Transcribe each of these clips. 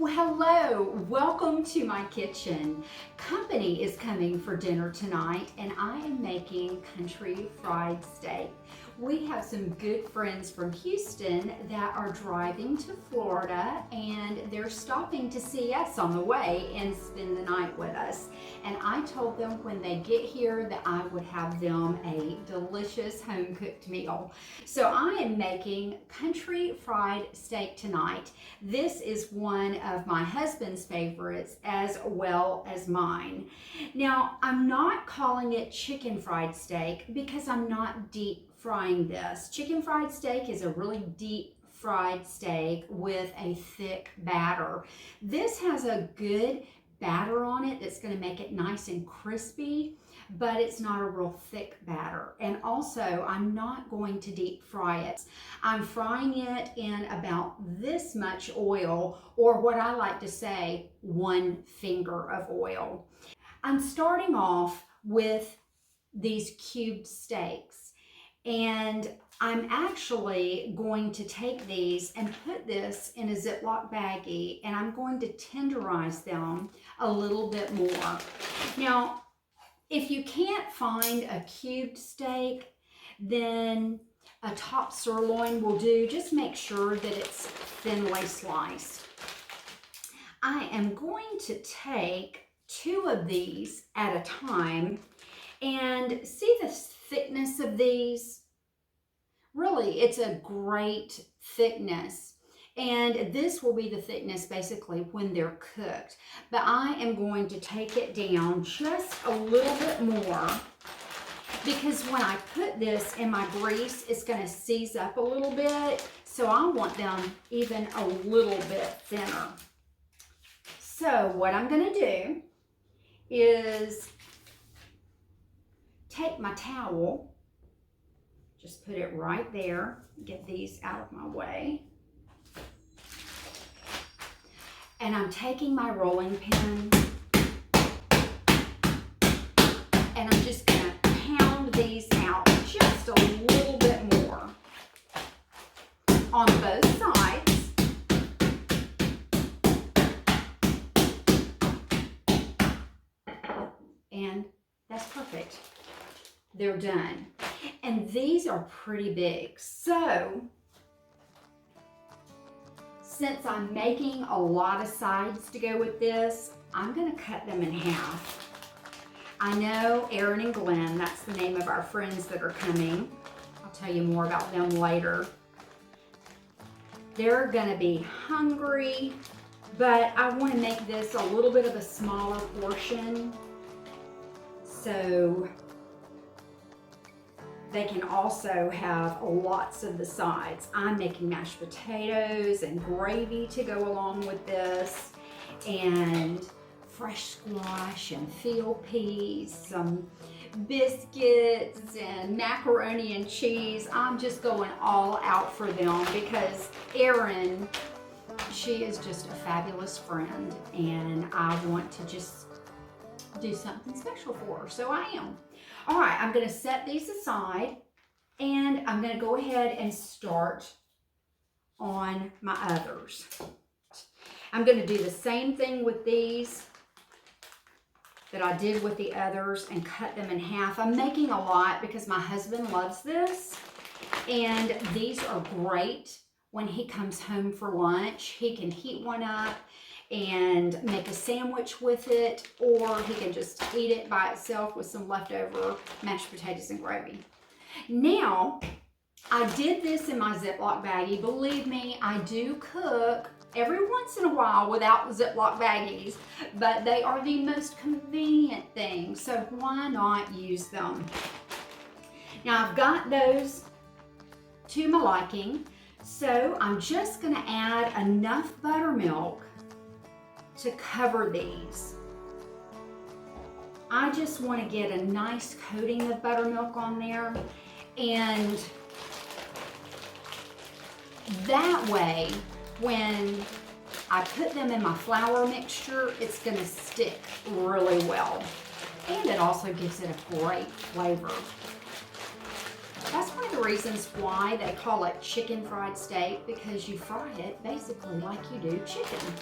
Well, hello, welcome to my kitchen. Company is coming for dinner tonight and I am making country fried steak. We have some good friends from Houston that are driving to Florida and they're stopping to see us on the way and spend the night with us. And I told them when they get here that I would have them a delicious home cooked meal. So I am making country fried steak tonight. This is one of my husband's favorites as well as mine. Now, I'm not calling it chicken fried steak because I'm not deep frying this. Chicken fried steak is a really deep fried steak with a thick batter. This has a good batter on it that's going to make it nice and crispy, but it's not a real thick batter. And also, I'm not going to deep fry it. I'm frying it in about this much oil, or what I like to say, 1 finger of oil. I'm starting off with these cubed steaks. And I'm actually going to take these and put this in a Ziploc baggie, and I'm going to tenderize them a little bit more. Now, if you can't find a cubed steak, then a top sirloin will do. Just make sure that it's thinly sliced. I am going to take 2 of these at a time and see the thickness of these. Really, it's a great thickness. And this will be the thickness basically when they're cooked. But I am going to take it down just a little bit more because when I put this in my grease, it's going to seize up a little bit. So I want them even a little bit thinner. So what I'm going to do is take my towel, just put it right there, get these out of my way. And I'm taking my rolling pin and I'm just gonna pound these out just a little bit more on both sides. And that's perfect. They're done. And these are pretty big. So, since I'm making a lot of sides to go with this, I'm gonna cut them in half. I know Aaron and Glenn, that's the name of our friends that are coming. I'll tell you more about them later. They're gonna be hungry, but I wanna make this a little bit of a smaller portion. So, they can also have lots of the sides. I'm making mashed potatoes and gravy to go along with this, and fresh squash and field peas, some biscuits and macaroni and cheese. I'm just going all out for them because Erin, she is just a fabulous friend and I want to just do something special for her, so I am. All right, I'm gonna set these aside and I'm gonna go ahead and start on my others. I'm gonna do the same thing with these that I did with the others and cut them in half. I'm making a lot because my husband loves this, and these are great when he comes home for lunch. He can heat one up and make a sandwich with it, or he can just eat it by itself with some leftover mashed potatoes and gravy. Now, I did this in my Ziploc baggie. Believe me, I do cook every once in a while without Ziploc baggies, but they are the most convenient thing, so why not use them? Now, I've got those to my liking, so I'm just gonna add enough buttermilk to cover these. I just want to get a nice coating of buttermilk on there, and that way when I put them in my flour mixture, it's going to stick really well, and it also gives it a great flavor. That's one of the reasons why they call it chicken fried steak, because you fry it basically like you do chicken.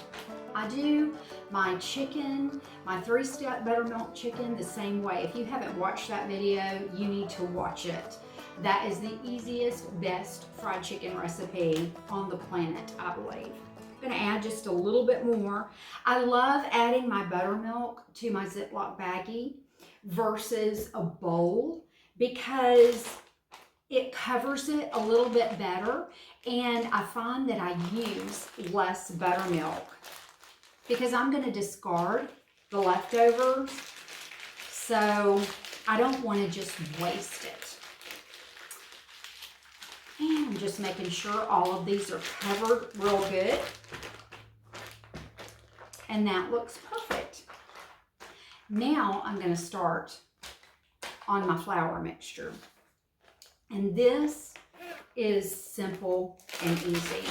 I do my chicken, my 3-step buttermilk chicken, the same way. If you haven't watched that video, you need to watch it. That is the easiest, best fried chicken recipe on the planet, I believe. I'm gonna add just a little bit more. I love adding my buttermilk to my Ziploc baggie versus a bowl because it covers it a little bit better, and I find that I use less buttermilk because I'm gonna discard the leftovers, so I don't wanna just waste it. And I'm just making sure all of these are covered real good. And that looks perfect. Now I'm going to start on my flour mixture. And this is simple and easy.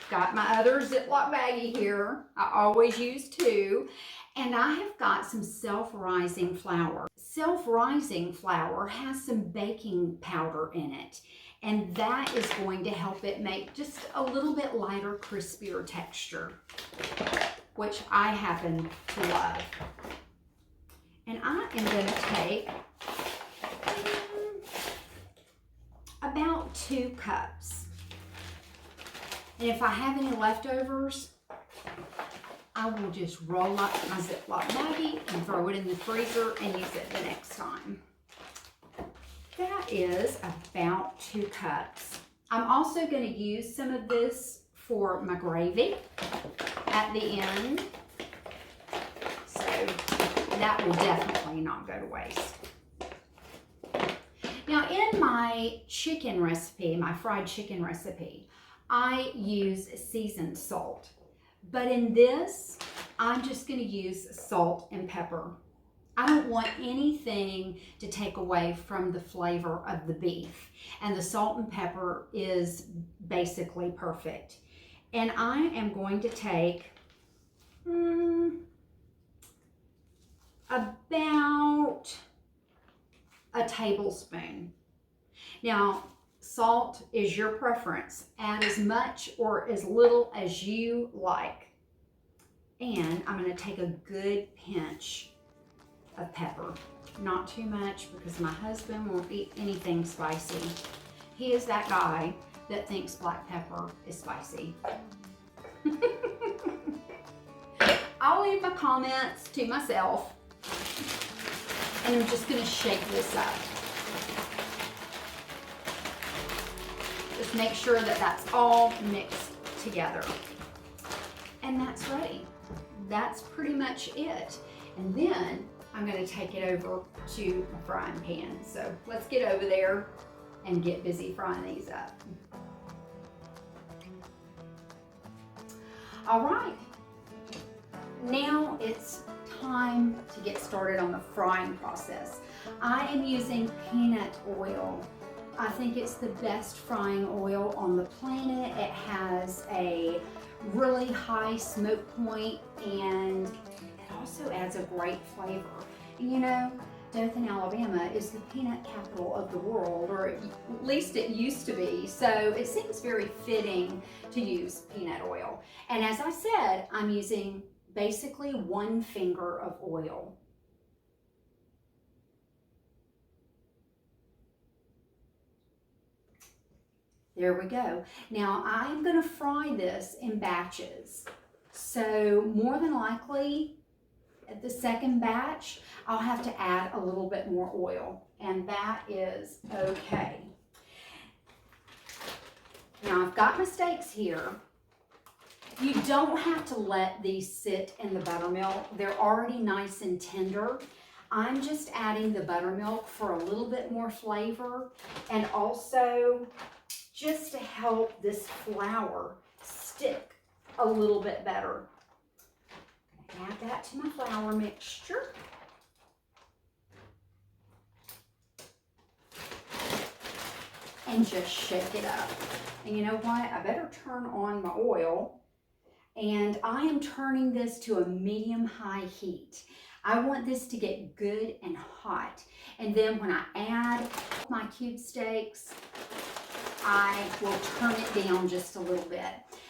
Got my other Ziploc baggie here. I always use two. And I have got some self-rising flour. Self-rising flour has some baking powder in it. And that is going to help it make just a little bit lighter, crispier texture, which I happen to love. And I am going to take about 2 cups. And if I have any leftovers, I will just roll up my Ziploc baggie and throw it in the freezer and use it the next time. That is about 2 cups. I'm also going to use some of this for my gravy at the end. So that will definitely not go to waste. Now in my chicken recipe, my fried chicken recipe, I use seasoned salt. But in this, I'm just going to use salt and pepper. I don't want anything to take away from the flavor of the beef. And the salt and pepper is basically perfect. And I am going to take about a tablespoon. Now, salt is your preference. Add as much or as little as you like. And I'm going to take a good pinch of pepper. Not too much because my husband won't eat anything spicy. He is that guy that thinks black pepper is spicy. I'll leave my comments to myself, and I'm just going to shake this up. Just make sure that that's all mixed together. And that's ready. That's pretty much it. And then I'm going to take it over to my frying pan. So let's get over there and get busy frying these up. All right, now it's time to get started on the frying process. I am using peanut oil. I think it's the best frying oil on the planet. It has a really high smoke point, and it also adds a great flavor. You know, Dothan, Alabama is the peanut capital of the world, or at least it used to be. So it seems very fitting to use peanut oil. And as I said, I'm using basically 1 finger of oil. There we go. Now I'm going to fry this in batches. So more than likely, at the second batch, I'll have to add a little bit more oil, and that is okay. Now I've got my steaks here. You don't have to let these sit in the buttermilk. They're already nice and tender. I'm just adding the buttermilk for a little bit more flavor, and also just to help this flour stick a little bit better. Add that to my flour mixture. And just shake it up. And you know what? I better turn on my oil. And I am turning this to a medium-high heat. I want this to get good and hot. And then when I add my cube steaks, I will turn it down just a little bit.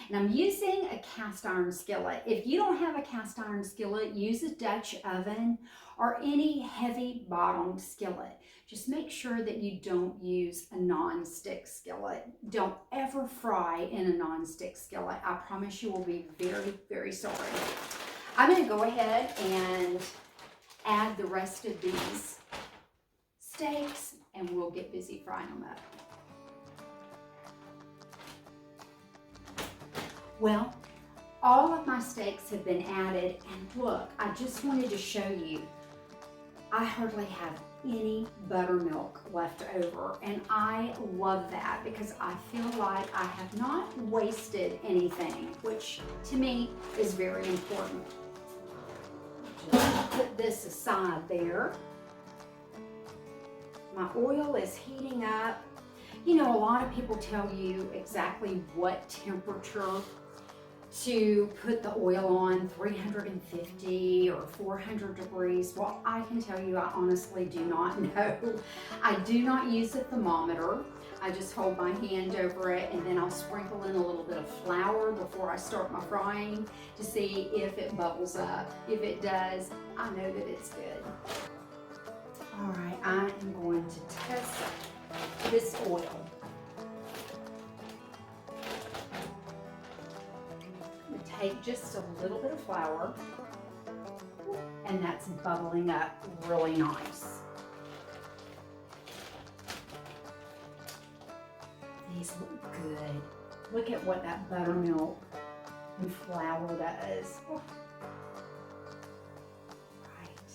And I'm using a cast iron skillet. If you don't have a cast iron skillet, use a Dutch oven or any heavy bottomed skillet. Just make sure that you don't use a non-stick skillet. Don't ever fry in a non-stick skillet. I promise you will be very, very sorry. I'm going to go ahead and add the rest of these steaks and we'll get busy frying them up. Well, all of my steaks have been added, and look, I just wanted to show you, I hardly have any buttermilk left over, and I love that because I feel like I have not wasted anything, which to me is very important. Just put this aside there. My oil is heating up. You know, a lot of people tell you exactly what temperature to put the oil on, 350 or 400 degrees. Well, I can tell you, I honestly do not know. I do not use a thermometer. I just hold my hand over it and then I'll sprinkle in a little bit of flour before I start my frying to see if it bubbles up. If it does, I know that it's good. All right, I am going to test this oil. Take just a little bit of flour, and that's bubbling up really nice. These look good. Look at what that buttermilk and flour does. Oh. Right.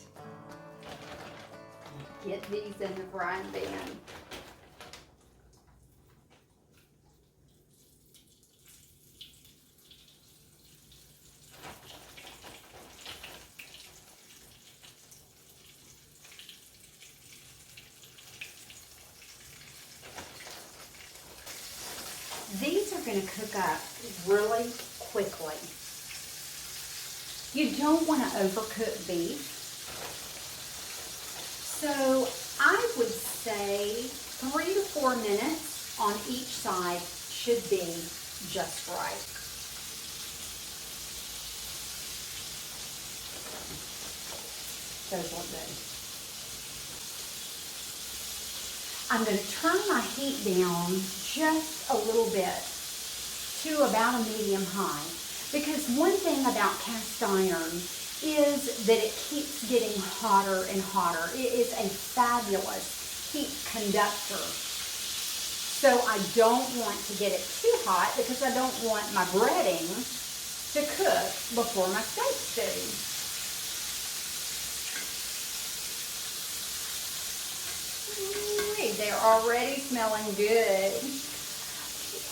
Get these in the frying pan. These are going to cook up really quickly. You don't want to overcook beef. So I would say 3 to 4 minutes on each side should be just right. Those look good. I'm going to turn my heat down just a little bit to about a medium high, because one thing about cast iron is that it keeps getting hotter and hotter. It is a fabulous heat conductor. So I don't want to get it too hot because I don't want my breading to cook before my steaks do. They're already smelling good.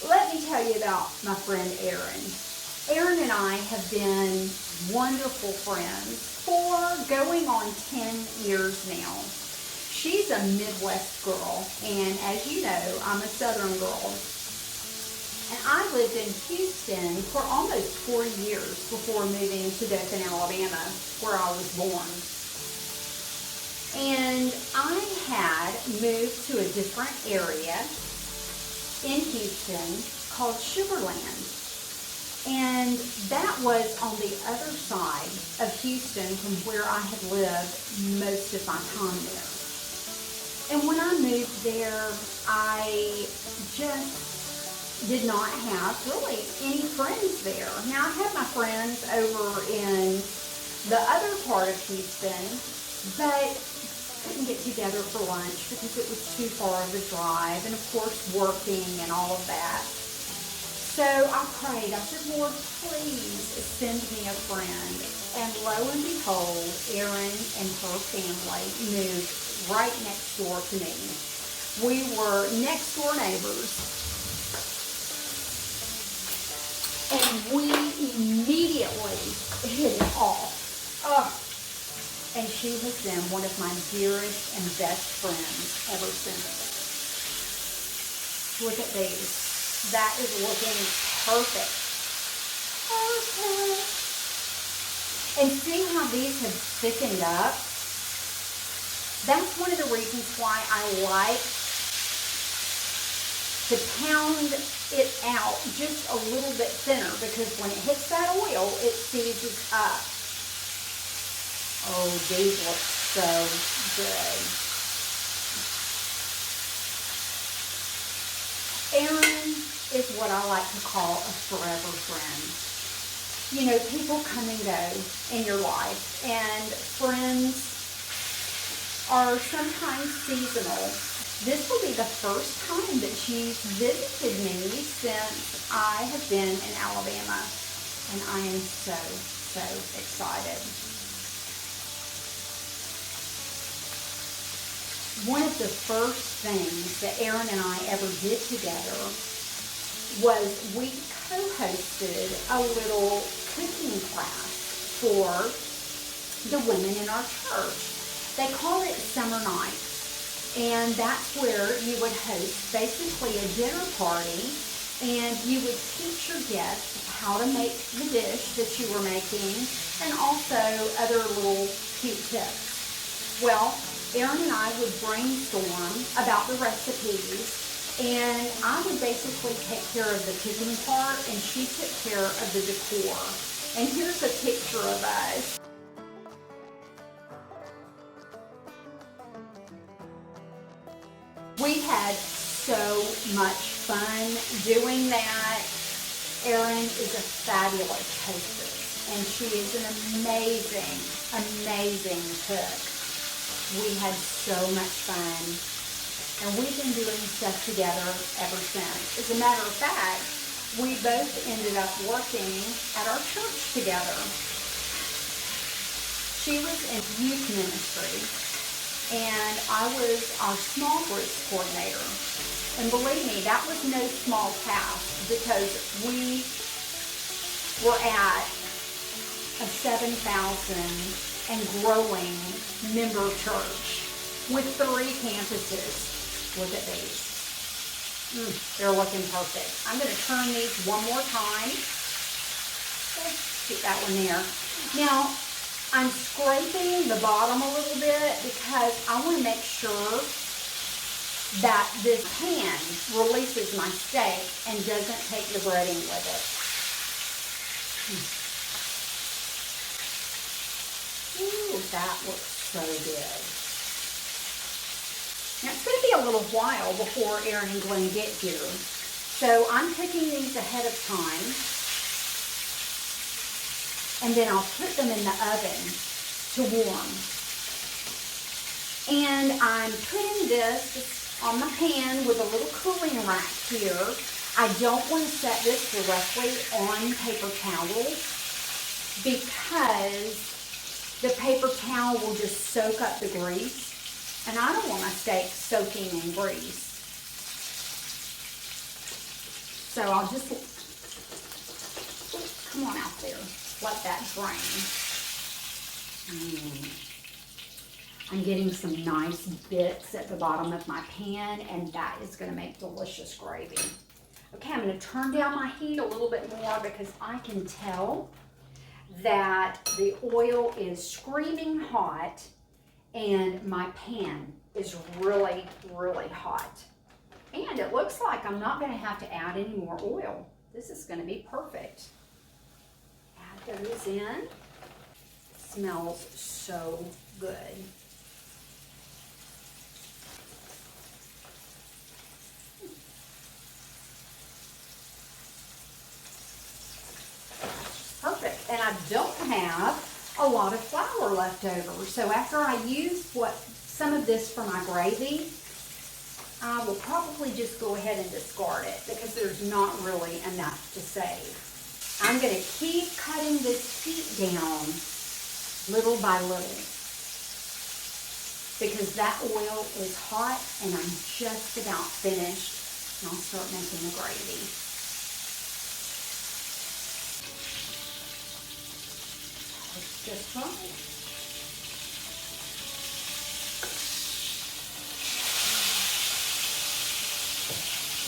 Let me tell you about my friend Erin. Erin and I have been wonderful friends for going on 10 years now. She's a Midwest girl, and as you know, I'm a Southern girl. And I lived in Houston for almost 4 years before moving to Dothan, Alabama, where I was born. And I had moved to a different area in Houston called Sugarland. And that was on the other side of Houston from where I had lived most of my time there. And when I moved there, I just did not have really any friends there. Now, I had my friends over in the other part of Houston, but couldn't get together for lunch because it was too far of a drive, and of course working and all of that. So I prayed. I said, Lord, please send me a friend. And lo and behold, Erin and her family moved right next door to me. We were next door neighbors, and we immediately hit it off. Oh. And she has been one of my dearest and best friends ever since. Look at these. That is looking perfect. Perfect. And see how these have thickened up? That's one of the reasons why I like to pound it out just a little bit thinner, because when it hits that oil, it seizes up. Oh, these look so good. Erin is what I like to call a forever friend. You know, people come and go in your life, and friends are sometimes seasonal. This will be the first time that she's visited me since I have been in Alabama, and I am so, so excited. One of the first things that Erin and I ever did together was we co-hosted a little cooking class for the women in our church. They call it Summer Nights, and that's where you would host basically a dinner party, and you would teach your guests how to make the dish that you were making, and also other little cute tips. Well, Erin and I would brainstorm about the recipes, and I would basically take care of the cooking part, and she took care of the decor. And here's a picture of us. We had so much fun doing that. Erin is a fabulous hostess, and she is an amazing, amazing cook. We had so much fun, and we've been doing stuff together ever since. As a matter of fact, we both ended up working at our church together. She was in youth ministry, and I was our small groups coordinator. And believe me, that was no small task, because we were at a 7,000 and growing member church with 3 campuses. Look at these. They're looking perfect. I'm going to turn these one more time. Keep that one there. Now, I'm scraping the bottom a little bit because I want to make sure that this pan releases my steak and doesn't take the breading with it. Ooh, that looks so good. Now, it's going to be a little while before Erin and Glenn get here, so I'm cooking these ahead of time, and then I'll put them in the oven to warm. And I'm putting this on my pan with a little cooling rack here. I don't want to set this directly on paper towels, because the paper towel will just soak up the grease, and I don't want my steak soaking in grease. So I'll just, come on out there, let that drain. I'm getting some nice bits at the bottom of my pan, and that is going to make delicious gravy. Okay, I'm going to turn down my heat a little bit more, because I can tell that the oil is screaming hot and my pan is really, really hot. And it looks like I'm not going to have to add any more oil. This is going to be perfect. Add those in. It smells so good. Perfect. And I don't have a lot of flour left over. So after I use some of this for my gravy, I will probably just go ahead and discard it, because there's not really enough to save. I'm going to keep cutting this heat down little by little, because that oil is hot and I'm just about finished, and I'll start making the gravy. It's just right.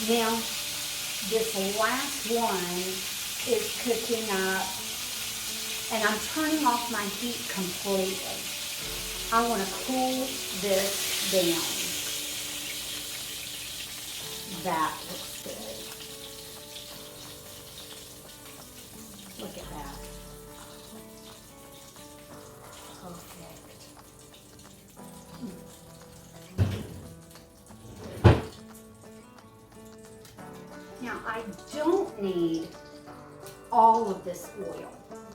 Now, this last one is cooking up, and I'm turning off my heat completely. I want to cool this down. That looks that. Perfect. Now I don't need all of this oil,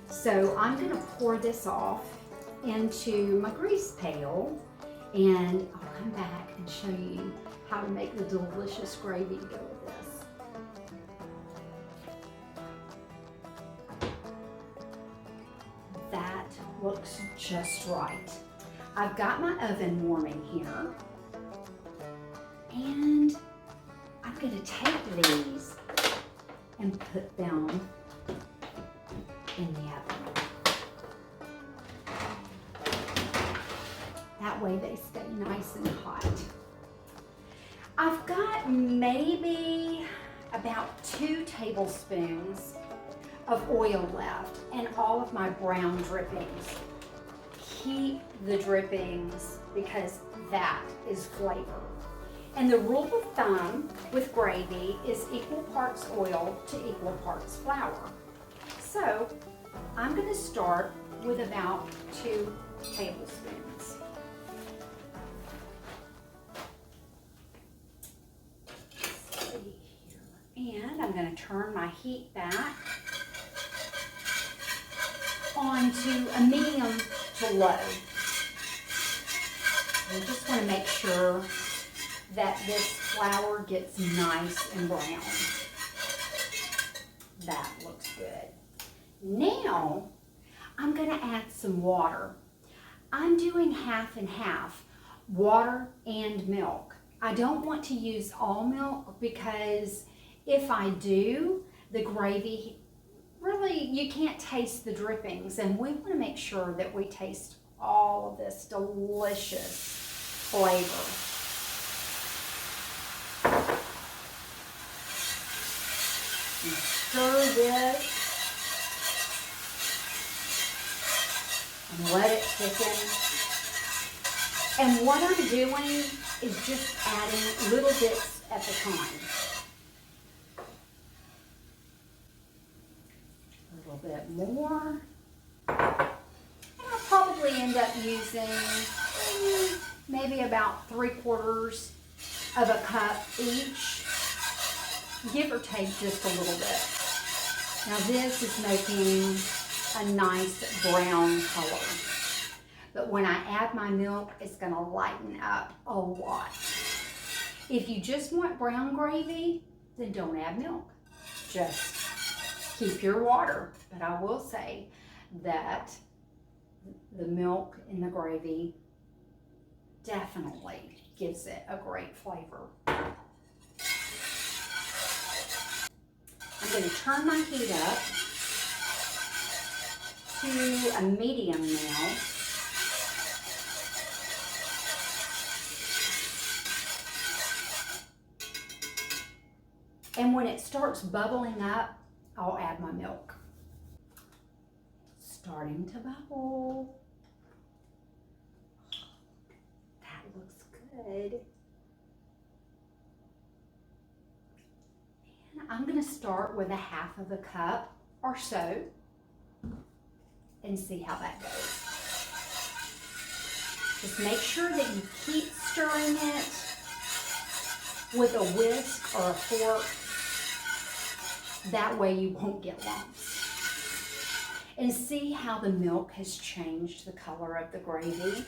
so I'm going to pour this off into my grease pail, and I'll come back and show you how to make the delicious gravy to go with this. That looks just right. I've got my oven warming here, and I'm going to take these and put them in the oven. That way they stay nice and hot. I've got maybe about 2 tablespoons of oil left and all of my brown drippings. Keep the drippings because that is flavor. And the rule of thumb with gravy is equal parts oil to equal parts flour. So I'm going to start with about 2 tablespoons. Let's see here. And I'm going to turn my heat back onto a medium to low. We just want to make sure that this flour gets nice and brown. That looks good. Now, I'm going to add some water. I'm doing half and half, water and milk. I don't want to use all milk because if I do, the gravy, really, you can't taste the drippings, and we want to make sure that we taste all of this delicious flavor. And stir this and let it thicken. And what I'm doing is just adding little bits at the time. A little bit more. And I'll probably end up using maybe about 3/4 of a cup each. Give or take just a little bit. Now this is making a nice brown color. But when I add my milk, it's going to lighten up a lot. If you just want brown gravy, then don't add milk. Just keep your water. But I will say that the milk in the gravy definitely gives it a great flavor. I'm going to turn my heat up to a medium now. And when it starts bubbling up, I'll add my milk. Starting to bubble. That looks good. I'm going to start with a half of a cup or so and see how that goes. Just make sure that you keep stirring it with a whisk or a fork. That way you won't get lumps. And see how the milk has changed the color of the gravy.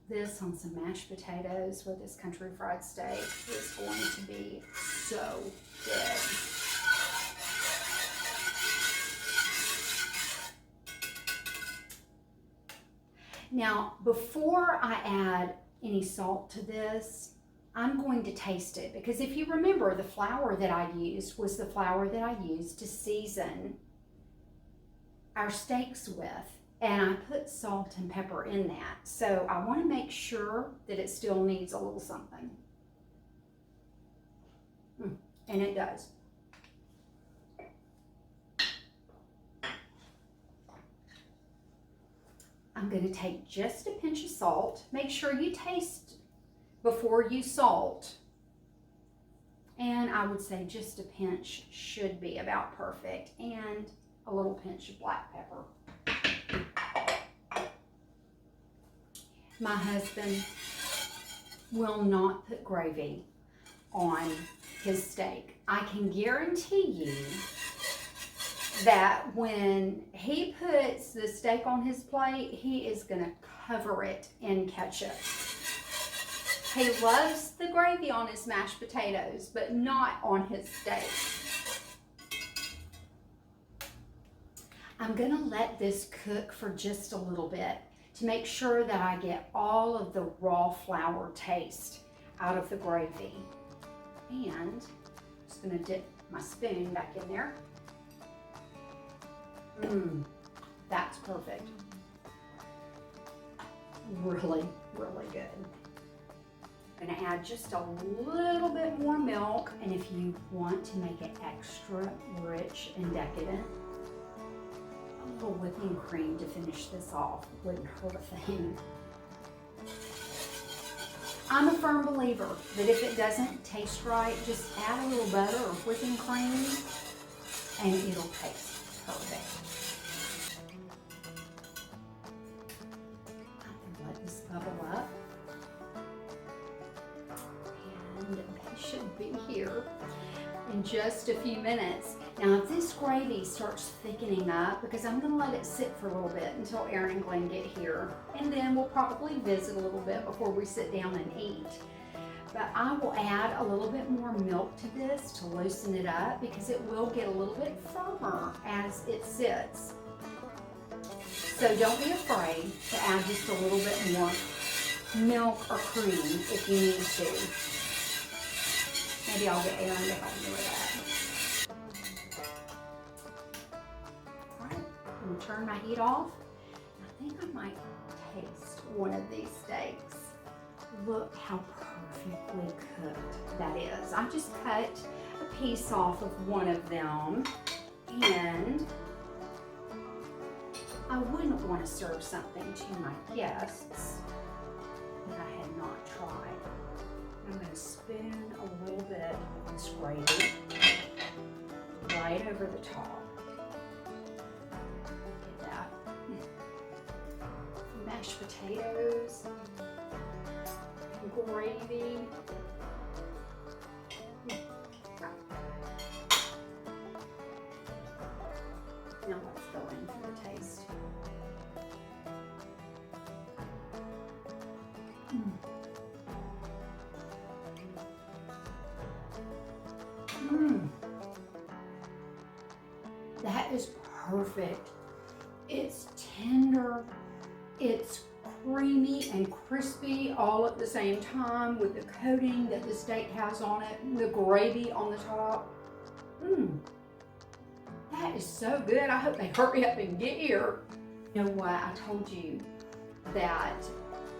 This on some mashed potatoes with this country fried steak is going to be so good. Now, before I add any salt to this, I'm going to taste it, because if you remember, the flour that I used was the flour that I used to season our steaks with. And I put salt and pepper in that. So I want to make sure that it still needs a little something. And it does. I'm going to take just a pinch of salt. Make sure you taste before you salt. And I would say just a pinch should be about perfect, and a little pinch of black pepper. My husband will not put gravy on his steak. I can guarantee you that when he puts the steak on his plate, he is going to cover it in ketchup. He loves the gravy on his mashed potatoes, but not on his steak. I'm going to let this cook for just a little bit to make sure that I get all of the raw flour taste out of the gravy. And I'm just going to dip my spoon back in there. That's perfect. Really, really good. I'm going to add just a little bit more milk, and if you want to make it extra rich and decadent, a little whipping cream to finish this off wouldn't hurt a thing. I'm a firm believer that if it doesn't taste right, just add a little butter or whipping cream and it'll taste perfect. I'm going to let this bubble up. And they should be here in just a few minutes. Now, if this gravy starts thickening up, because I'm going to let it sit for a little bit until Aaron and Glenn get here, and then we'll probably visit a little bit before we sit down and eat. But I will add a little bit more milk to this to loosen it up, because it will get a little bit firmer as it sits. So don't be afraid to add just a little bit more milk or cream if you need to. Maybe I'll get Aaron to help me with that. Turn my heat off. I think I might taste one of these steaks. Look how perfectly cooked that is. I just cut a piece off of one of them, and I wouldn't want to serve something to my guests that I had not tried. I'm going to spoon a little bit of this gravy right over the top. Mashed potatoes, gravy. Now let's go in for the taste. That is perfect. It's tender. It's creamy and crispy all at the same time with the coating that the steak has on it and the gravy on the top. That is so good. I hope they hurry up and get here. You know what? I told you that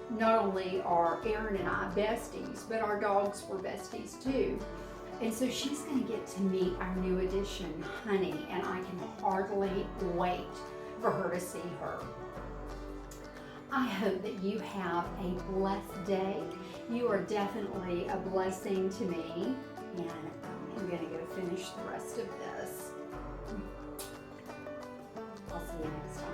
not only are Aaron and I besties, but our dogs were besties too. And so she's going to get to meet our new addition, Honey, and I can hardly wait for her to see her. I hope that you have a blessed day. You are definitely a blessing to me, and I'm going to go finish the rest of this. I'll see you next time.